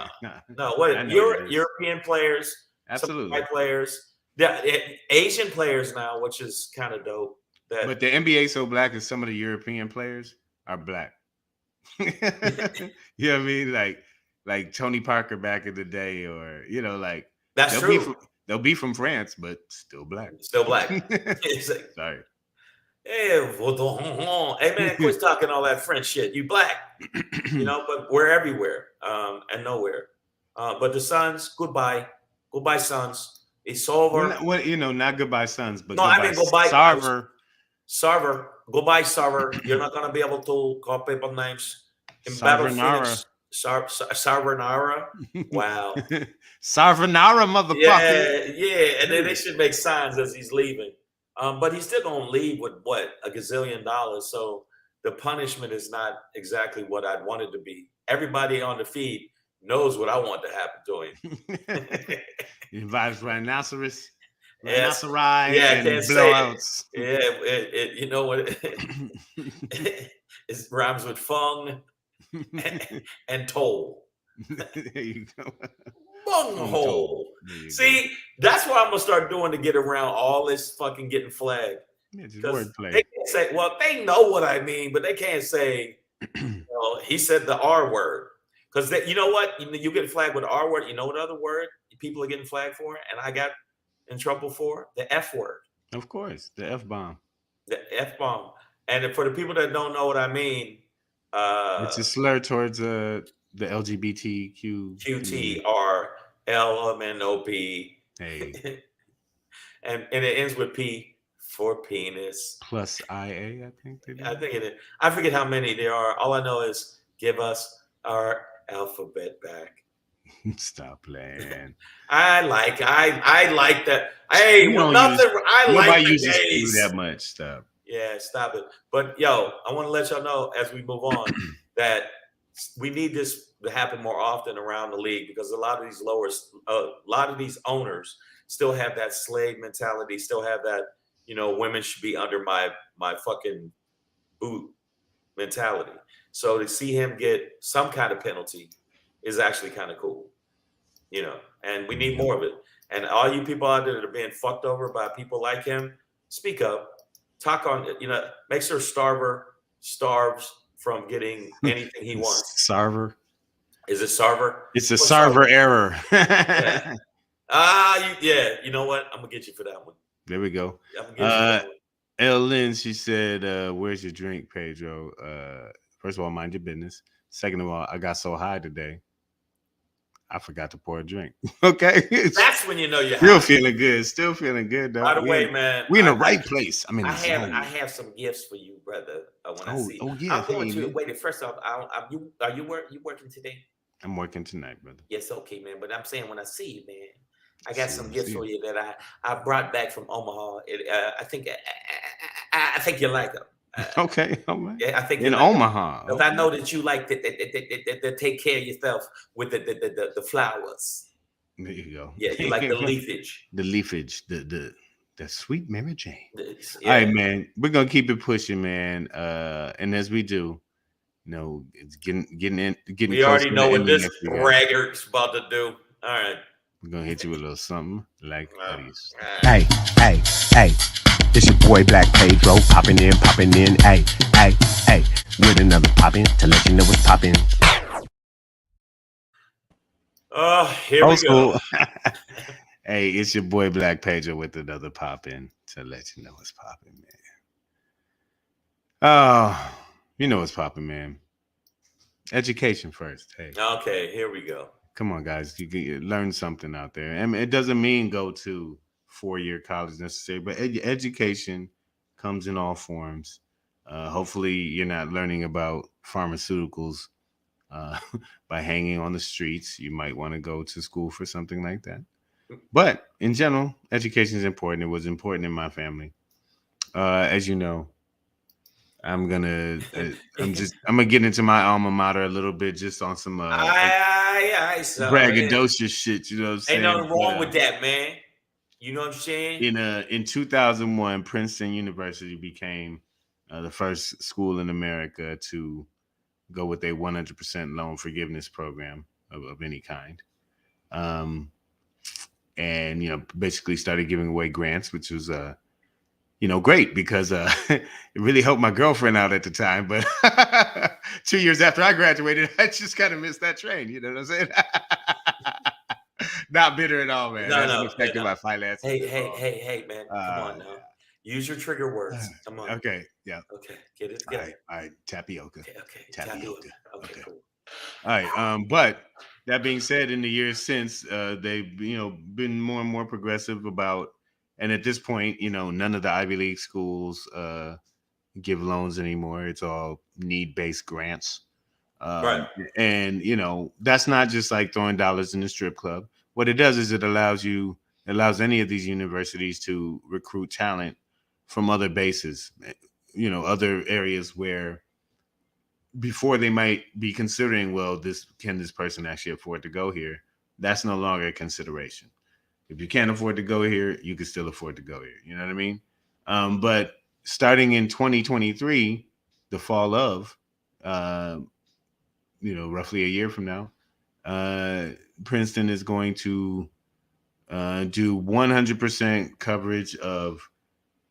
No, what? European players, absolutely, white players, Asian players now, which is kind of dope. But the NBA so black is some of the European players are black. You know what I mean? Like Tony Parker back in the day, or like that's true. They'll be from France, but still black. Still black. It's like, Sorry. hey, hey man, quit talking all that French shit. You black, you know, but we're everywhere and nowhere. But the Suns, goodbye, Suns. It's over. Not goodbye Suns, but no, goodbye, I mean goodbye, Sarver. Goodbye, Sarver. You're not gonna be able to call people names in Battle Phoenix. Sarvanara. Wow. Sarvanara, motherfucker. Yeah, and then they should make signs as he's leaving. But he's still gonna leave with what, $1 gazillion. So the punishment is not exactly what I'd want it to be. Everybody on the feed knows what I want to happen to him. He invites rhinoceros, Yes. rhinoceri, Yeah, I and can't say blowouts. Yeah, you know what? It rhymes with fung and toll. There you go. Bunghole. See, that's what I'm gonna start doing to get around all this fucking getting flagged. Yeah, just Because wordplay. they can't say, well, they know what I mean, but they can't say, he said the R word. Because you know what? You get flagged with the R word. You know what other word people are getting flagged for? And I got in trouble for? The F word. Of course, the F-bomb. The F-bomb. And for the people that don't know what I mean, it's a slur towards the LGBTQ. QTRLMNOP. Hey. and it ends with P for penis. Plus IA, I think. I think it is. I forget how many there are. All I know is give us our alphabet back. Stop playing. I like that. Hey, well, nothing. Nobody uses Q that much. Stop. Yeah, stop it. But yo, I want to let y'all know as we move on that we need this to happen more often around the league, because a lot of these owners still have that slave mentality, still have that, women should be under my fucking boot mentality. So to see him get some kind of penalty is actually kind of cool, and we need more of it. And all you people out there that are being fucked over by people like him, speak up, talk on, make sure Starver starves from getting anything he wants. Sarver. Is it Sarver? It's a Sarver error. Yeah. You know what? I'm gonna get you for that one. There we go. I'm gonna get you for that one. Elle Lynn, she said, where's your drink, Pedro? First of all, mind your business. Second of all, I got so high today, I forgot to pour a drink. Okay. That's when you know you're still feeling good. Still feeling good, though. By the way, man, we're in the right place. I have some gifts for you, brother. I see. Oh yeah. I'm going to wait. First off, are you working today? I'm working tonight, brother. Yes, okay, man. But I'm saying when I see you, man, I got some gifts for you that I brought back from Omaha. I think you like them. Okay, all right. Yeah, I think in Omaha. Because I know that you like to take care of yourself with the flowers. There you go. Yeah, you like the leafage. The leafage, the sweet Mary Jane. Yeah. All right, man. We're gonna keep it pushing, man. And as we do, it's getting. We already know what this braggart's about to do. All right. We're gonna hit you with a little something like this. Hey, it's your boy Black Pedro, popping in, hey, with another poppin' to let you know what's poppin'. Here we go. Hey, it's your boy Black Pedro with another poppin' to let you know what's poppin', man. Oh, you know what's poppin', man. Education first. Hey. Okay, here we go. Come on, guys. You can learn something out there. I mean, it doesn't mean go to 4-year college necessarily, but education comes in all forms. Hopefully, you're not learning about pharmaceuticals by hanging on the streets. You might want to go to school for something like that. But in general, education is important. It was important in my family. As you know, I'm gonna get into my alma mater a little bit, just on some braggadocious shit. You know what I'm saying? Ain't nothing wrong with that, man. You know what I'm saying? In 2001, Princeton University became the first school in America to go with a 100% loan forgiveness program of any kind, and basically started giving away grants, which was great, because it really helped my girlfriend out at the time. But 2 years after I graduated, I just kind of missed that train. You know what I'm saying? Not bitter at all, man. No, Hasn't no, affected no. my finances Hey, at hey, all. hey, hey, man. Come on now. Use your trigger words. Come on. Okay, yeah. Okay, get it All together. right. Tapioca. Okay. Tapioca. Okay, Okay. cool. All right. But that being said, in the years since, they've been more and more progressive about, and at this point, none of the Ivy League schools give loans anymore. It's all need-based grants. Right. And that's not just like throwing dollars in the strip club. What it does is it allows any of these universities to recruit talent from other bases, other areas where before they might be considering, well, can this person actually afford to go here? That's no longer a consideration. If you can't afford to go here, you can still afford to go here. You know what I mean? But starting in 2023, the fall of, roughly a year from now, Princeton is going to do 100% coverage of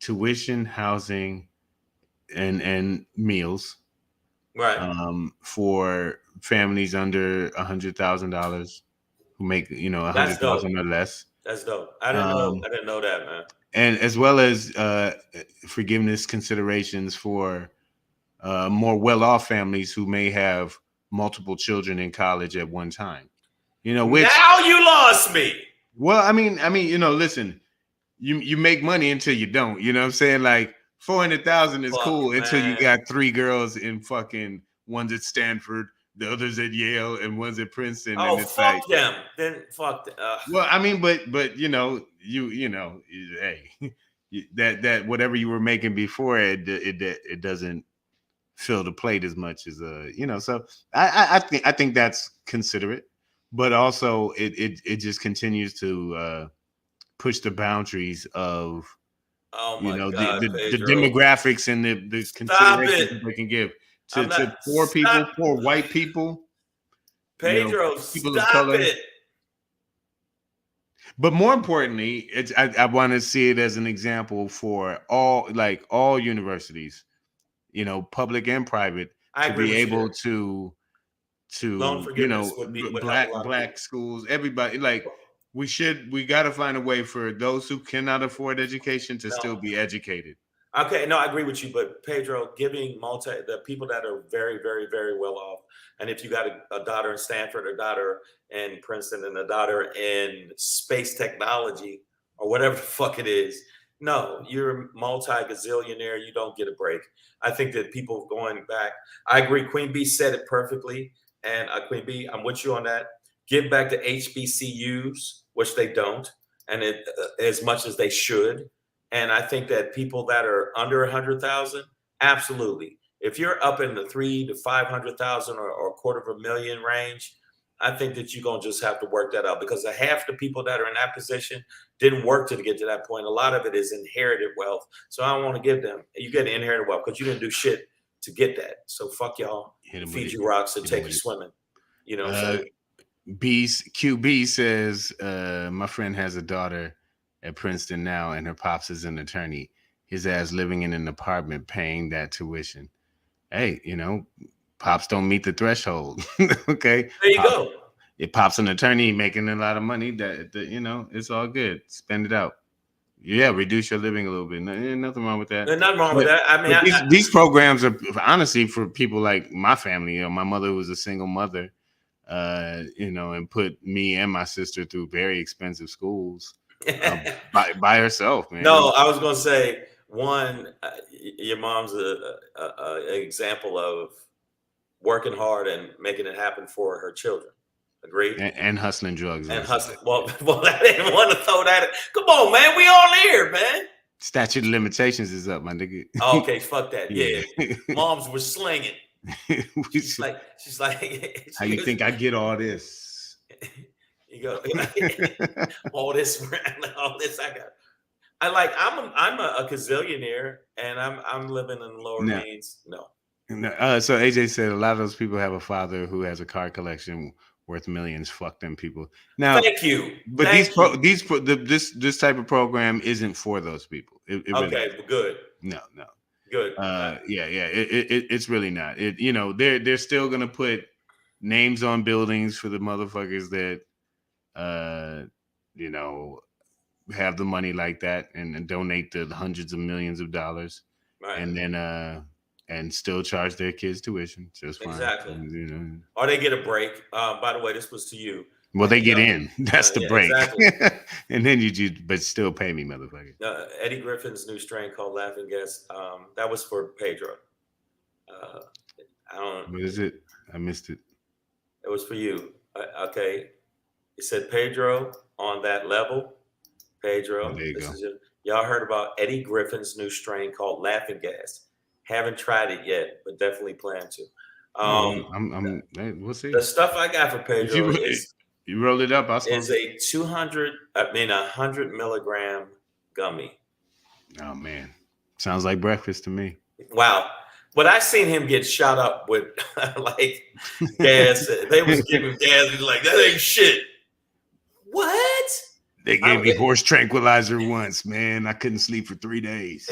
tuition, housing, and meals, Right. for families under $100,000 who make That's dope. 100,000 or less. That's dope. I didn't know that, man. And as well as forgiveness considerations for more well-off families who may have multiple children in college at one time. Which now you lost me. Well, I mean, listen, you make money until you don't. You know what I'm saying? Like 400,000 is cool until you got 3 girls in fucking one's at Stanford, the others at Yale, and one's at Princeton. Oh, and it's fuck like, them. Then fuck them. well, I mean, but hey, that whatever you were making before it doesn't fill the plate as much as So I think that's considerate, but also it just continues to push the boundaries of the demographics and the considerations that they can give to poor white people. Pedro, people of color. it. But more importantly, I want to see it as an example for all universities, public and private, to be able to black schools, everybody, like we got to find a way for those who cannot afford education to still be educated. Okay, no, I agree with you, but Pedro, giving the people that are very, very, very well off, and if you got a daughter in Stanford, a daughter in Princeton, and a daughter in space technology, or whatever the fuck it is, no, you're multi-gazillionaire, you don't get a break. I think that people going back, I agree, Queen B said it perfectly, and Queen B, I'm with you on that. Give back to HBCUs, which they don't, and as much as they should. And I think that people that are under 100,000, absolutely. If you're up in the 300,000 to 500,000 or $250,000 range, I think that you're gonna just have to work that out, because half the people that are in that position didn't work to get to that point. A lot of it is inherited wealth. So I don't want to give them. You get inherited wealth because you didn't do shit to get that. So fuck y'all. Feed you rocks and take you swimming. You know. QB says my friend has a daughter at Princeton now, and her pops is an attorney. His ass living in an apartment paying that tuition. Hey, pops don't meet the threshold. Okay, there you go. If pops an attorney making a lot of money, that it's all good. Spend it out. Yeah, reduce your living a little bit. Nothing wrong with that. There's nothing wrong with that. I mean, these programs are honestly for people like my family. My mother was a single mother, and put me and my sister through very expensive schools. By herself, man. No, I was gonna say your mom's an example of working hard and making it happen for her children. Agreed. And hustling drugs. And hustling. Well, I didn't want to throw that. Come on, man. We all here, man. Statute of limitations is up, my nigga. Okay, fuck that. Yeah. Moms were slinging. She's like, how you think I get all this? You go all this I got. I'm a gazillionaire, and I'm living in lower means. No. So AJ said a lot of those people have a father who has a car collection worth millions. Fuck them people. Now, thank you. But this type of program isn't for those people. It really okay, good. No. Good. It's really not. They're still gonna put names on buildings for the motherfuckers that you know, have the money like that and donate the hundreds of millions of dollars, Right. and then and still charge their kids tuition just fine. Exactly. You know. Or they get a break. By the way, this was to you. Well, they And, get in. That's the yeah, break. exactly. And then but still pay me, motherfucker. Eddie Griffin's new strain called Laughing Gas. That was for Pedro. I don't. What is it? I missed it. It was for you. Okay. It said Pedro on that level. Pedro. Oh, there you go. Y'all heard about Eddie Griffin's new strain called Laughing Gas. Haven't tried it yet, but definitely plan to. We'll see. The stuff I got for Pedro you rolled it up. Is a 100 milligram gummy. Oh man, sounds like breakfast to me. Wow. But I seen him get shot up with like gas. They was giving gas. He's like, that ain't shit. What? They gave me horse tranquilizer once, man. I couldn't sleep for 3 days.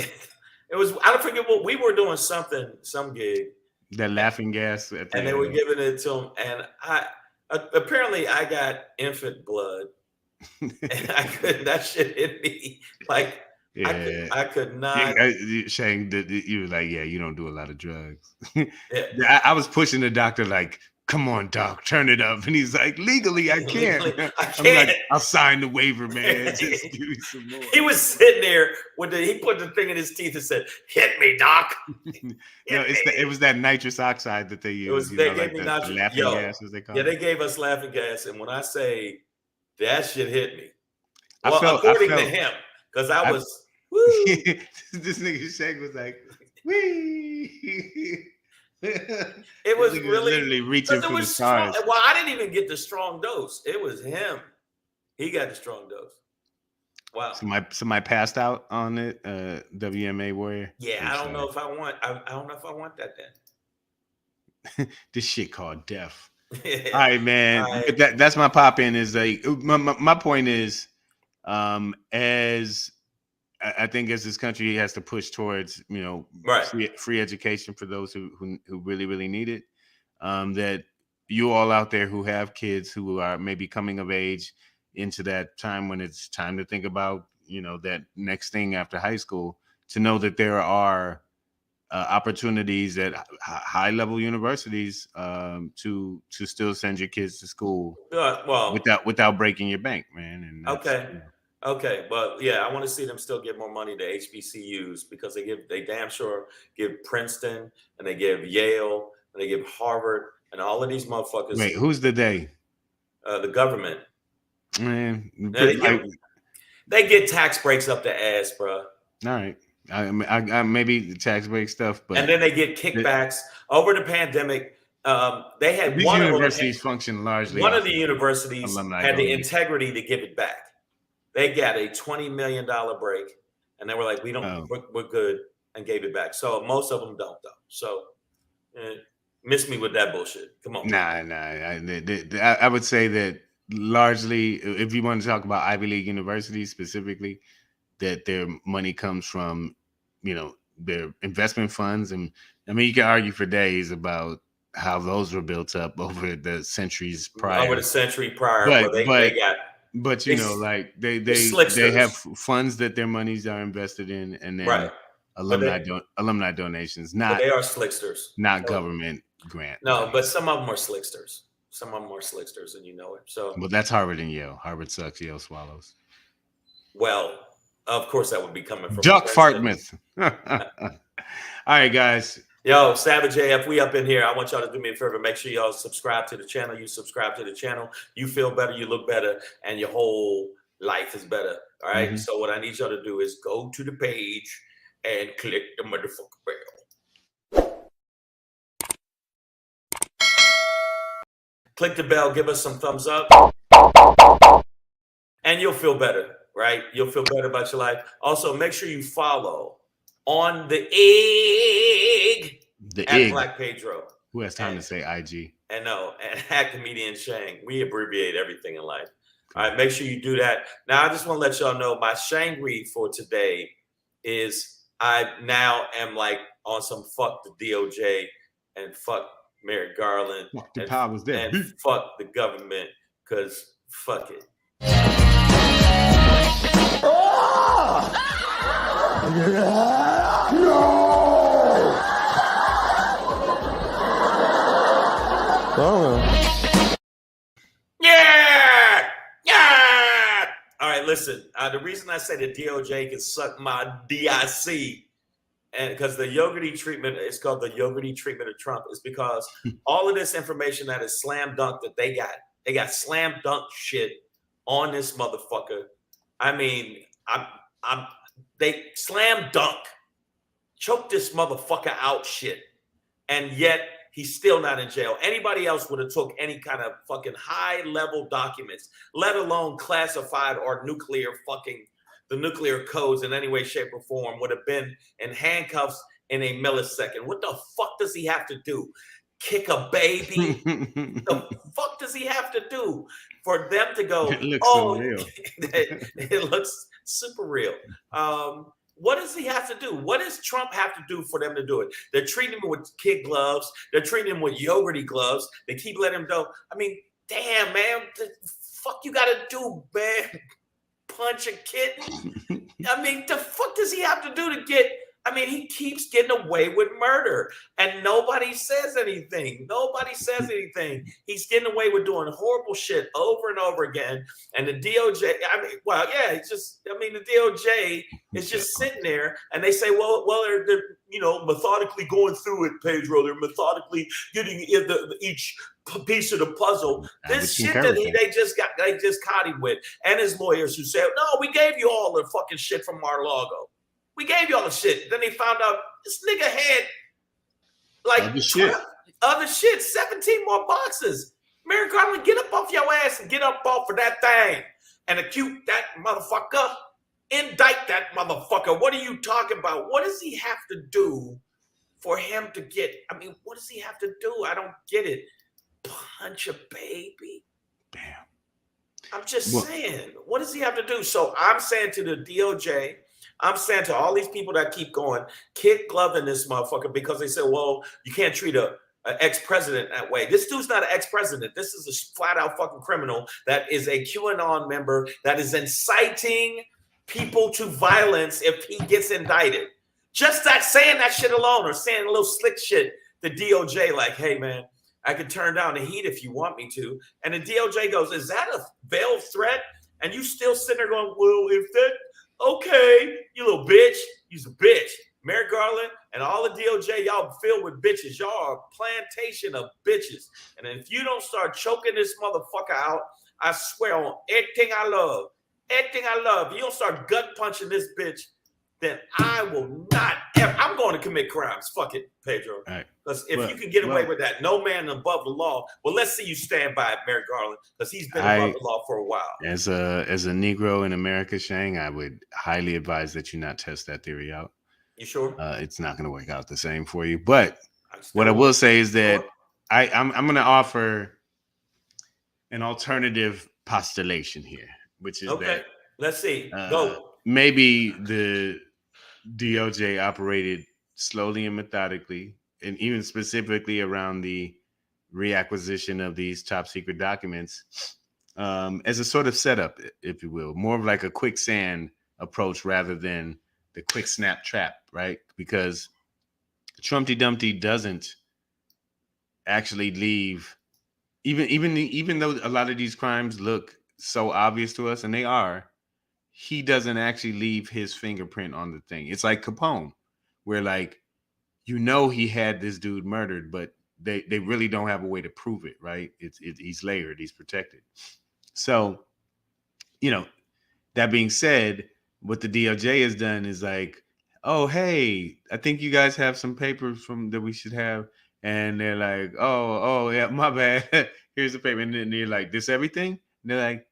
It was, I don't forget what we were doing, some gig. That laughing gas. And they were giving it to him. And apparently I got infant blood. And that shit hit me. Like, yeah. I could not. Shang, you were like, yeah, you don't do a lot of drugs. Yeah. I was pushing the doctor like, come on, doc, turn it up. And he's like, legally, I can't. I'm like, I'll sign the waiver, man. Just give me some more. He was sitting there he put the thing in his teeth and said, hit me, doc. It was that nitrous oxide that they used. They gave me laughing gas, as they call it. Yeah, they gave us laughing gas. And when I say that shit hit me, according to him, because I was, woo. This nigga Shaq was like, wee. It was really literally reaching for the stars. Well, I didn't even get the strong dose. It was him. He got the strong dose. Wow. Somebody passed out on it. WMA warrior. Yeah, I don't know if I want. I don't know if I want that then. This shit called death. All right, man. All right. That's my pop in. Is like my point is, as I think as this country has to push towards, free education for those who really, really need it. That you all out there who have kids who are maybe coming of age into that time when it's time to think about, that next thing after high school, to know that there are opportunities at high level universities to still send your kids to school without breaking your bank, man. And Okay, but yeah, I want to see them still get more money to HBCUs because they damn sure give Princeton and they give Yale and they give Harvard and all of these motherfuckers. Wait, who's the they? The government. Man, they get tax breaks up the ass, bro. All right, I maybe the tax break stuff, but and then they get kickbacks over the pandemic. They had these universities function largely. One of the universities had the integrity to give it back. They got a $20 million break, and they were like, we're good, and gave it back. So most of them don't, though. So miss me with that bullshit. Come on. Nah. I would say that largely, if you want to talk about Ivy League universities specifically, that their money comes from, their investment funds. And I mean, you can argue for days about how those were built up over the centuries prior. Over the century prior, they got... But they have funds that their monies are invested in, and then alumni donations. Not they are slicksters, not government grant. No, but some of them are slicksters. And you know it. So, well, that's Harvard and Yale. Harvard sucks. Yale swallows. Well, of course, that would be coming from Duck fart myth. All right, guys. Yo, Savage AF, we up in here. I want y'all to do me a favor. Make sure y'all subscribe to the channel. You subscribe to the channel. You feel better, you look better, and your whole life is better. All right? Mm-hmm. So what I need y'all to do is go to the page and click the motherfucking bell. Click the bell. Give us some thumbs up. And you'll feel better, right? You'll feel better about your life. Also, make sure you follow on the egg at Black Pedro. Who has time to say IG? And at Comedian Shang. We abbreviate everything in life. All right, make sure you do that. Now, I just want to let y'all know my Shangry for today is I now am like on some fuck the DOJ and fuck Merrick Garland fuck the powers there. And fuck the government, because Fuck it. Yeah! Yeah! All right, listen. The reason I say the DOJ can suck my DIC, and because the yogurty treatment is called the yogurty treatment of Trump, is because all of this information that is slam dunk that they got slam dunk shit on this motherfucker. I mean, they slam dunk, choke this motherfucker out shit, and yet he's still not in jail. Anybody else would have took any kind of fucking high level documents, let alone classified or the nuclear codes in any way, shape, or form, would have been in handcuffs in a millisecond. What the fuck does he have to do? Kick a baby? The fuck does he have to do for them to go, It looks so real. it looks super real. What does he have to do? What does Trump have to do for them to do it? They're treating him with kid gloves. They're treating him with yogurty gloves. They keep letting him go. I mean, damn, man. The fuck you got to do, man? Punch a kitten? I mean, the fuck does he have to do to get... I mean, he keeps getting away with murder, and nobody says anything. Nobody says anything. He's getting away with doing horrible shit over and over again. And the DOJ, I mean, well, yeah, it's just, I mean, the DOJ is just sitting there, and they say, well, they're you know, methodically going through it, Pedro. They're methodically getting each piece of the puzzle. This shit that they just caught him with, and his lawyers who said, no, we gave you all the fucking shit from Mar-a-Lago. We gave you all the shit. Then they found out this nigga had like other shit, 17 more boxes. Merrick Garland, get up off your ass and get up off of that thing and accuse that motherfucker. Indict that motherfucker. What are you talking about? What does he have to do for him to get? I mean, what does he have to do? I don't get it. Punch a baby? Damn. I'm just saying. What does he have to do? So I'm saying to the DOJ, I'm saying to all these people that keep going, kid gloving this motherfucker because they said, well, you can't treat an ex-president that way. This dude's not an ex-president. This is a flat-out fucking criminal that is a QAnon member that is inciting people to violence if he gets indicted. Just that saying that shit alone or saying a little slick shit, the DOJ like, hey, man, I could turn down the heat if you want me to. And the DOJ goes, is that a veiled threat? And you still sitting there going, well, if that... Okay, you little bitch. You's a bitch. Merrick Garland and all the DOJ, y'all filled with bitches. Y'all are a plantation of bitches. And if you don't start choking this motherfucker out, I swear on everything I love, if you don't start gut punching this bitch, then I will not ever. I'm going to commit crimes. Fuck it, Pedro. Because if you can get away with that, no man above the law. Well, let's see you stand by it, Merrick Garland, because he's been above the law for a while. As a Negro in America, Shang, I would highly advise that you not test that theory out. You sure? It's not going to work out the same for you. But what I will say is that I'm going to offer an alternative postulation here, which is that. Let's see. Go. Maybe the DOJ operated slowly and methodically, and even specifically around the reacquisition of these top secret documents as a sort of setup, if you will, more of like a quicksand approach rather than the quick snap trap, right? Because Trumpty Dumpty doesn't actually leave, even though a lot of these crimes look so obvious to us, and they are, he doesn't actually leave his fingerprint on the thing. It's like Capone, where like, you know, he had this dude murdered, but they really don't have a way to prove it, right? He's layered, he's protected. So, you know, that being said, what the DOJ has done is like, oh, hey, I think you guys have some papers from that we should have. And they're like, oh, yeah, my bad. Here's the paper. And then they're like, this everything? And they're like,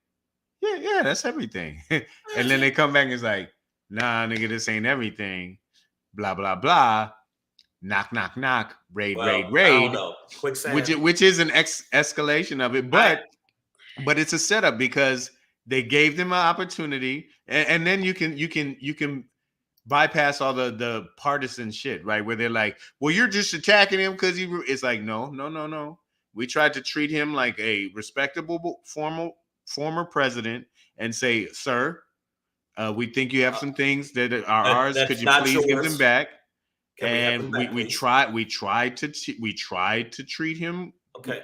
yeah, that's everything. And then they come back and it's like, nah, nigga, this ain't everything. Blah, blah, blah. Knock, knock, knock. Raid. Which is an escalation of it. But it's a setup because they gave them an opportunity. And then you can bypass all the partisan shit, right? Where they're like, well, you're just attacking him because it's like, no. We tried to treat him like a respectable, former president and say, "Sir, we think you have some things that are ours. Could you please give them back?" And we tried to treat him. Okay.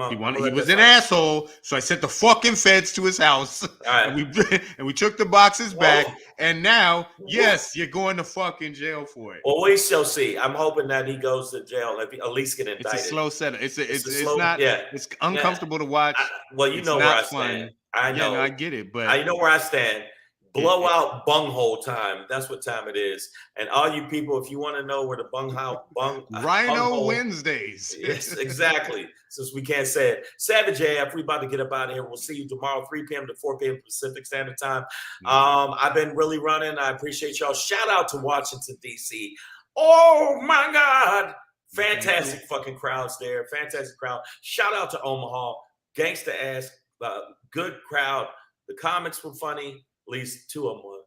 He was an asshole, so I sent the fucking feds to his house, and we took the boxes back. And now, yes, you're going to fucking jail for it. Well, we shall see. I'm hoping that he goes to jail, at least get indicted. It's a slow setup. It's it's uncomfortable to watch. Well, you know where I stand. I know. I get it, but I know where I stand. Blowout bunghole time. That's what time it is. And all you people, if you want to know where the Rhino Wednesdays. Yes, exactly. Since we can't say it. Savage AF, we about to get up out of here. We'll see you tomorrow, 3 p.m. to 4 p.m. Pacific Standard Time. I've been really running. I appreciate y'all. Shout out to Washington, D.C. Oh my God. Fantastic fucking crowds there. Fantastic crowd. Shout out to Omaha. Gangsta ass. Good crowd. The comics were funny. At least 2 of them were.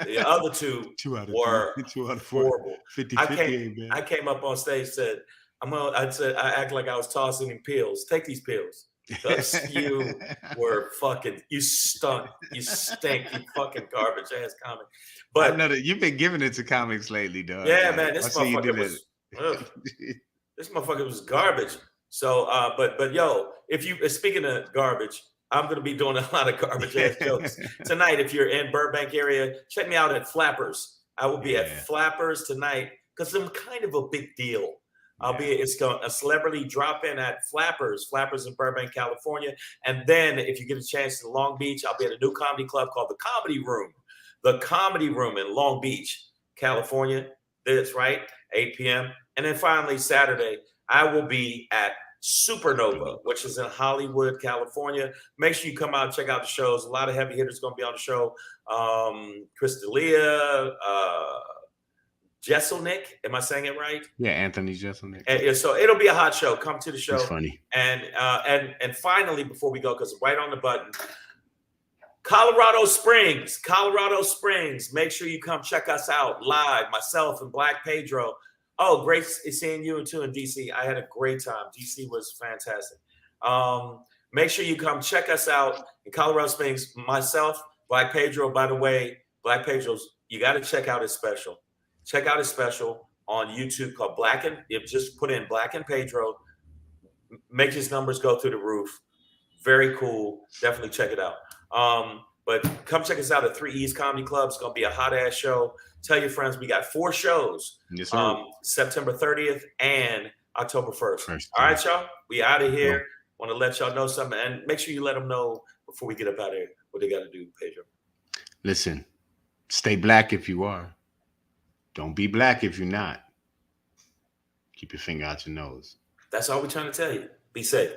The other 2 were 2 out of 4. horrible. 50-50, man. I came up on stage, said, I act like I was tossing in pills. Take these pills. Because you were fucking, you stunk. You stink. You fucking garbage ass comic. But I know that you've been giving it to comics lately, dog. Yeah, man. This motherfucker was garbage. So, but yo, speaking of garbage, I'm going to be doing a lot of garbage ass jokes tonight. If you're in Burbank area, check me out at Flappers. I will be at Flappers tonight because I'm kind of a big deal. It's going a celebrity drop in at Flappers in Burbank, California. And then if you get a chance in Long Beach, I'll be at a new comedy club called The Comedy Room in Long Beach, California. That's right, 8 p.m. And then finally Saturday, I will be at Supernova, which is in Hollywood, California. Make sure you come out and check out the shows. A lot of heavy hitters going to be on the show. Chris D'Elia, Jeselnik. Am I saying it right? Yeah, Anthony Jeselnik. So it'll be a hot show. Come to the show. It's funny. And finally, before we go, because right on the button, Colorado Springs. Make sure you come check us out live. Myself and Black Pedro. Oh, great seeing you too in DC. I had a great time. DC was fantastic. Make sure you come check us out in Colorado Springs. Myself, Black Pedro, by the way, Black Pedro's, you got to check out his special. Check out his special on YouTube called just put in Black and Pedro. Make his numbers go through the roof. Very cool. Definitely check it out. But come check us out at 3 E's Comedy Club. It's going to be a hot ass show. Tell your friends we got 4 shows. Yes, sir. September 30th and October 1st. All right, y'all. We out of here. Want to let y'all know something. And make sure you let them know before we get up out of here what they got to do, Pedro. Listen, stay black if you are. Don't be black if you're not. Keep your finger out your nose. That's all we're trying to tell you. Be safe.